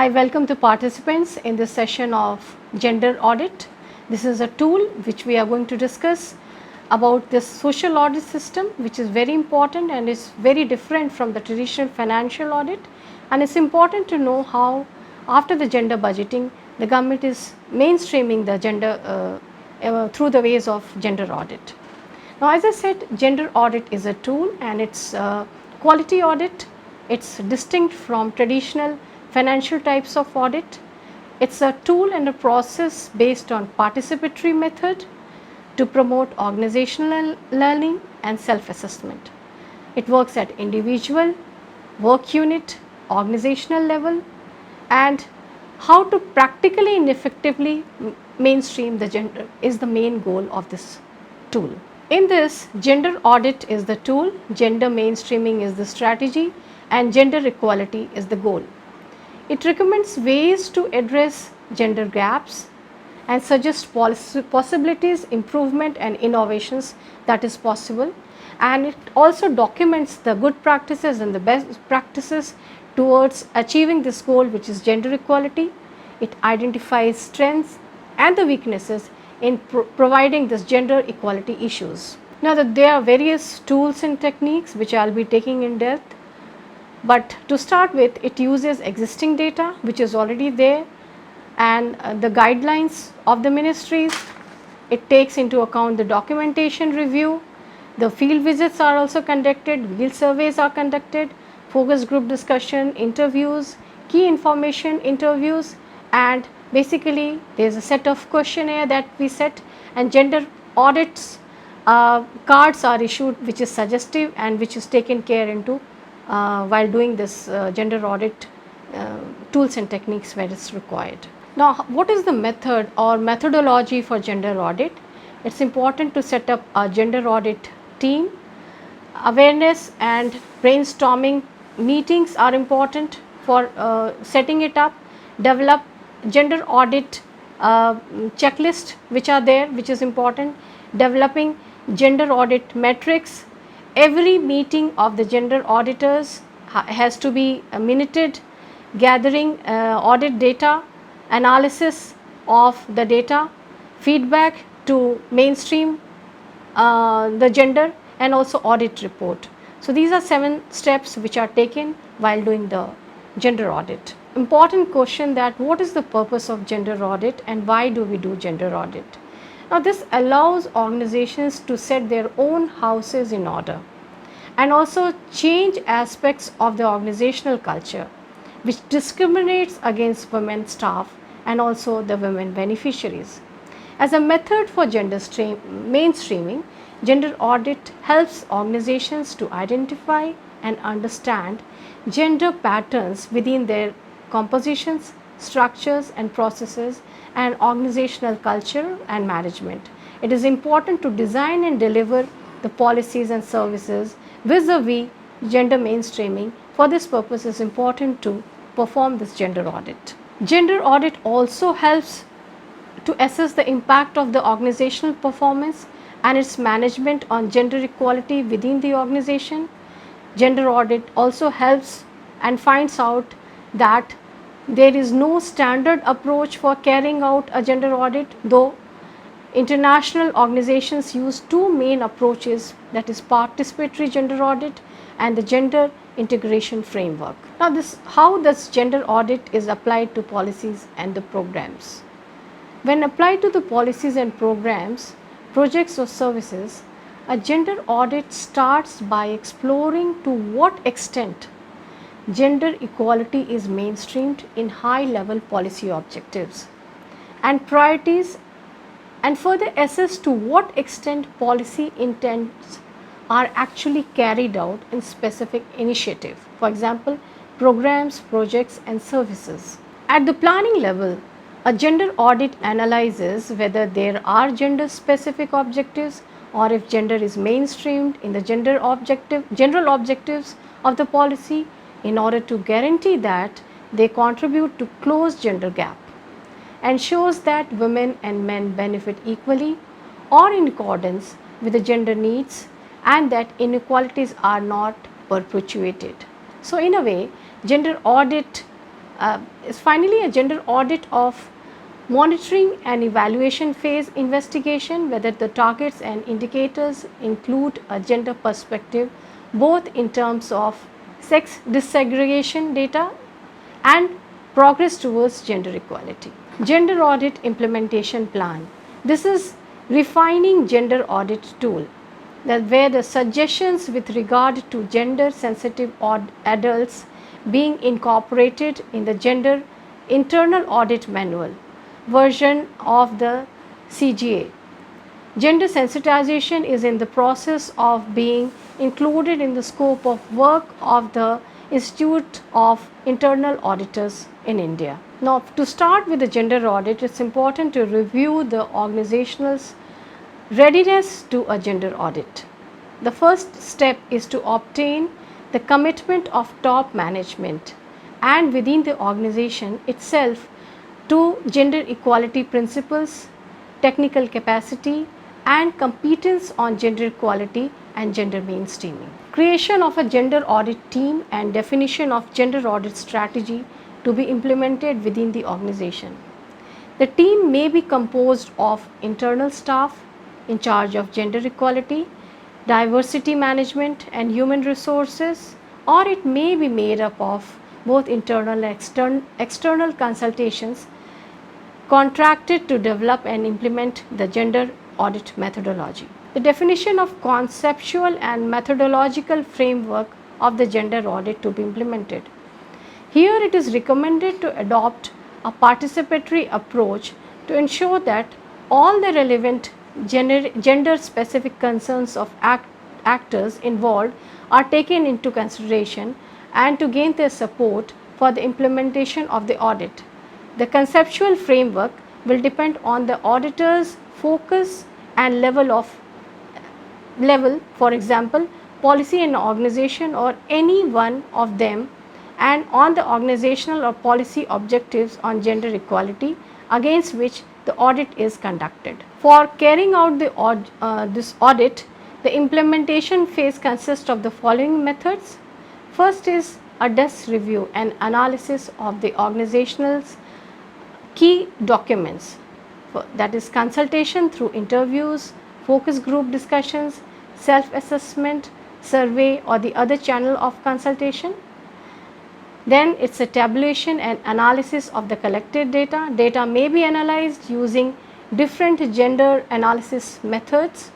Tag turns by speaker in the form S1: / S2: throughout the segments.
S1: I welcome the participants in this session of Gender Audit. This is a tool which we are going to discuss about this social audit system, which is very important and is very different from the traditional financial audit. And it's important to know how after the gender budgeting, the government is mainstreaming the gender through the ways of gender audit. Now, as I said, gender audit is a tool and it's quality audit. It's distinct from traditional financial types of audit. It's a tool and a process based on participatory method to promote organizational learning and self-assessment. It works at individual, work unit, organizational level, and how to practically and effectively mainstream the gender is the main goal of this tool. In this, gender audit is the tool, gender mainstreaming is the strategy, and gender equality is the goal. It recommends ways to address gender gaps and suggests possibilities, improvement and innovations that is possible, and it also documents the good practices and the best practices towards achieving this goal, which is gender equality. It identifies strengths and the weaknesses in providing this gender equality issues. Now that there are various tools and techniques which I will be taking in depth. But to start with, it uses existing data which is already there and the guidelines of the ministries. It takes into account the documentation review, the field visits are also conducted, field surveys are conducted, focus group discussion, interviews, key information interviews, and basically there is a set of questionnaire that we set, and gender audits cards are issued which is suggestive and which is taken care into while doing this gender audit tools and techniques where it is required. Now, what is the method or methodology for gender audit? It is important to set up a gender audit team. Awareness and brainstorming meetings are important for setting it up. Develop gender audit checklist which are there, which is important. Developing gender audit metrics. Every meeting of the gender auditors has to be minuted, gathering audit data, analysis of the data, feedback to mainstream the gender, and also audit report. So, these are 7 steps which are taken while doing the gender audit. Important question that what is the purpose of gender audit and why do we do gender audit? Now, this allows organizations to set their own houses in order and also change aspects of the organizational culture which discriminates against women staff and also the women beneficiaries. As a method for gender mainstreaming, gender audit helps organizations to identify and understand gender patterns within their compositions, structures and processes and organizational culture and management. It is important to design and deliver the policies and services vis-a-vis gender mainstreaming. For this purpose, it is important to perform this gender audit. Gender audit also helps to assess the impact of the organizational performance and its management on gender equality within the organization. Gender audit also helps and finds out that there is no standard approach for carrying out a gender audit, though international organizations use 2 main approaches, that is participatory gender audit and the gender integration framework. Now, how this gender audit is applied to policies and the programs. When applied to the policies and programs, projects or services, a gender audit starts by exploring to what extent gender equality is mainstreamed in high-level policy objectives and priorities, and further assess to what extent policy intents are actually carried out in specific initiative, for example, programs, projects and services. At the planning level, a gender audit analyzes whether there are gender specific objectives or if gender is mainstreamed in the general objectives of the policy in order to guarantee that they contribute to close gender gap, ensures that women and men benefit equally or in accordance with the gender needs, and that inequalities are not perpetuated. So, in a way, gender audit Is finally a gender audit of monitoring and evaluation phase investigation, whether the targets and indicators include a gender perspective both in terms of sex disaggregation data and progress towards gender equality. Gender audit implementation plan. This is refining gender audit tool, that where the suggestions with regard to gender sensitive adults being incorporated in the gender internal audit manual version of the CGA. Gender sensitization is in the process of being included in the scope of work of the Institute of Internal Auditors in India. Now, to start with the gender audit, it's important to review the organizational's readiness to a gender audit. The first step is to obtain the commitment of top management and within the organization itself to gender equality principles, technical capacity and competence on gender equality and gender mainstreaming. Creation of a gender audit team and definition of gender audit strategy to be implemented within the organization. The team may be composed of internal staff in charge of gender equality, diversity management and human resources, or it may be made up of both internal and external consultations contracted to develop and implement the gender audit methodology. The definition of conceptual and methodological framework of the gender audit to be implemented. Here it is recommended to adopt a participatory approach to ensure that all the relevant gender specific concerns of actors involved are taken into consideration and to gain their support for the implementation of the audit. The conceptual framework will depend on the auditor's focus and level, for example, policy and organization or any one of them, and on the organizational or policy objectives on gender equality against which the audit is conducted. For carrying out this audit, the implementation phase consists of the following methods. First is a desk review and analysis of the organizational's key documents, that is consultation through interviews, focus group discussions, self-assessment, survey or the other channel of consultation. Then it's a tabulation and analysis of the collected data. Data may be analyzed using different gender analysis methods.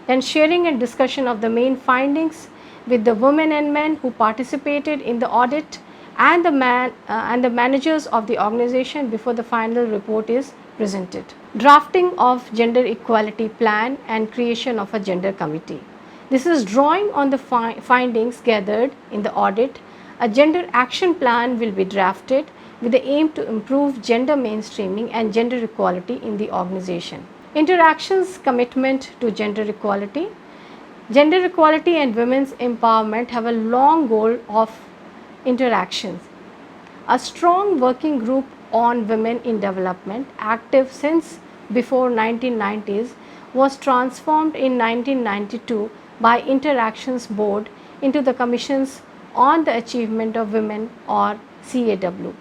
S1: Then sharing and discussion of the main findings with the women and men who participated in the audit and the managers of the organization before the final report is presented. Drafting of gender equality plan and creation of a gender committee. This is drawing on the findings gathered in the audit. A gender action plan will be drafted with the aim to improve gender mainstreaming and gender equality in the organization. Interactions commitment to gender equality. Gender equality and women's empowerment have a long goal of interactions. A strong working group on women in development, active since before 1990s, was transformed in 1992 by Interactions Board into the Commissions on the Achievement of Women or CAW.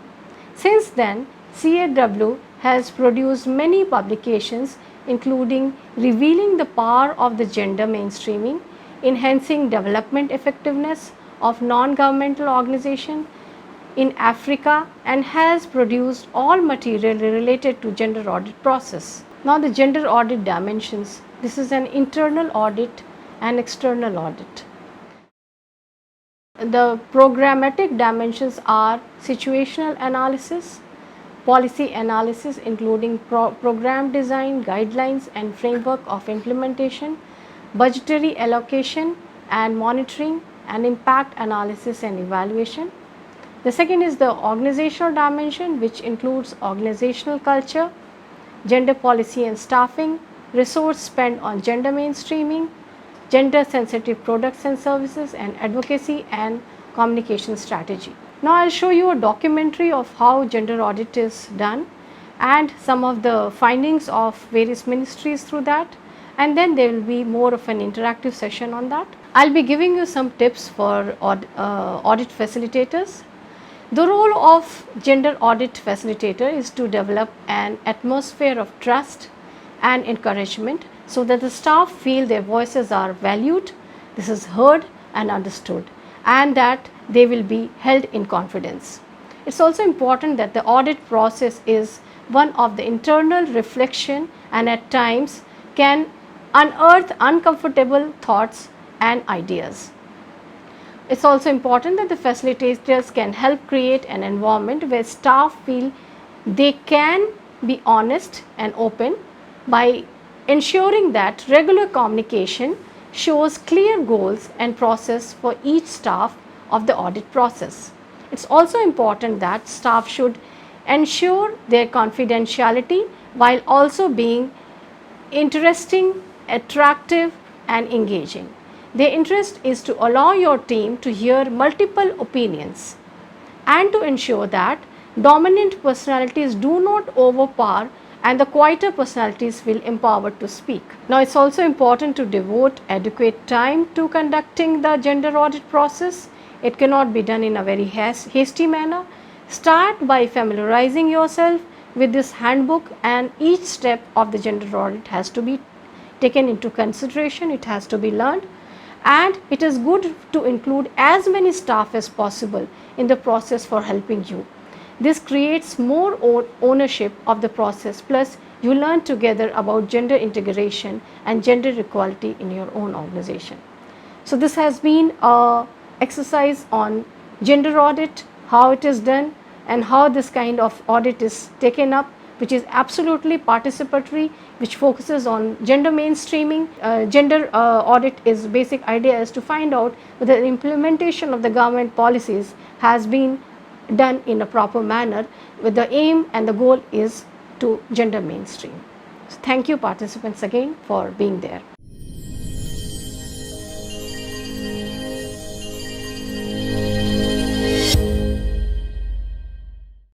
S1: Since then, CAW has produced many publications including revealing the power of the gender mainstreaming, enhancing development effectiveness of non-governmental organizations in Africa, and has produced all material related to gender audit process. Now the gender audit dimensions. This is an internal audit and external audit. The programmatic dimensions are situational analysis, policy analysis including program design, guidelines and framework of implementation, budgetary allocation and monitoring, and impact analysis and evaluation. The second is the organizational dimension, which includes organizational culture, gender policy and staffing, resource spent on gender mainstreaming, gender sensitive products and services, and advocacy and communication strategy. Now I will show you a documentary of how gender audit is done and some of the findings of various ministries through that, and then there will be more of an interactive session on that. I will be giving you some tips for audit facilitators. The role of gender audit facilitator is to develop an atmosphere of trust and encouragement so that the staff feel their voices are valued, this is heard and understood, and that they will be held in confidence. It's also important that the audit process is one of the internal reflection and at times can unearth uncomfortable thoughts and ideas. It's also important that the facilitators can help create an environment where staff feel they can be honest and open by ensuring that regular communication shows clear goals and process for each staff of the audit process. It's also important that staff should ensure their confidentiality while also being interesting, attractive and engaging. Their interest is to allow your team to hear multiple opinions and to ensure that dominant personalities do not overpower and the quieter personalities feel empowered to speak. Now, it's also important to devote adequate time to conducting the gender audit process. It cannot be done in a very hasty manner. Start by familiarizing yourself with this handbook, and each step of the gender audit has to be taken into consideration, it has to be learned, and it is good to include as many staff as possible in the process for helping you. This creates more ownership of the process, plus you learn together about gender integration and gender equality in your own organization. So this has been a exercise on gender audit, how it is done and how this kind of audit is taken up, which is absolutely participatory, which focuses on gender mainstreaming. Gender audit is basic idea is to find out whether the implementation of the government policies has been done in a proper manner, with the aim and the goal is to gender mainstream. So thank you participants again for being there.